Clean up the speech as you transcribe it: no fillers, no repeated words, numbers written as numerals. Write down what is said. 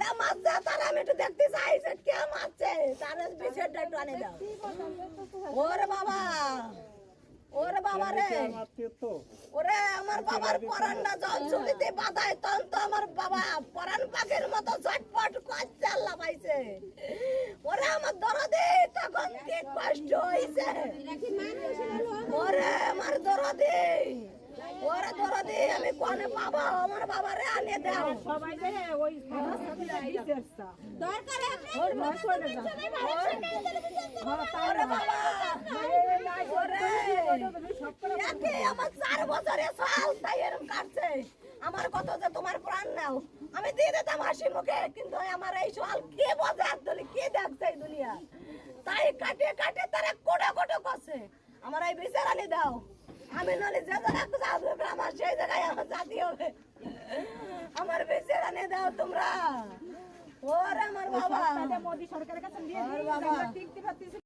যে মারছে তারা আমি একটু দেখতে চাই যে কে মারছে তার বিচারটা একটু আনে দাও। ওরে বাবা, ওরে বাবা রে, ওরে আমার বাবার পরানটা যখন চুলিতে বাঁধায় তখন তো আমার বাবা পরান পাখির মতো ঝটপট করছে, আল্লাহ পাইছে। ওরে আমার দরদে তখন কি কষ্ট হয়েছে, ওরে আমার দরদে, ওরে দরদে আমি কোনে পাবো, আমার বাবারে আনে দাও। সবাই যে ওই বিচারটা দরকার ওর ভাগ করে দাও। ওরে বাবা, ওরে একে আমার 4 বছরে সাল তাই এরকম কাটছে। আমার কত যে তোমার প্রাণ নাও আমি দিয়ে দিতাম হাসি মুখে, কিন্তু আমার এই সাল কে বোঝে আসলে কে দেখছে এই দুনিয়া, তাই কাটে কাটে তারা কোটা কোটা করছে। আমার এই বিচার আনি দাও, আমি নলে যে জায়গা যাবে আমার সেই জায়গায় আমার জাতি হবে। আমার বিচার আনি দাও তোমরা। ওরে আমার বাবা, মোদি সরকারের কাছে দিয়ে ওর বাবা টিকতে পারতেছি।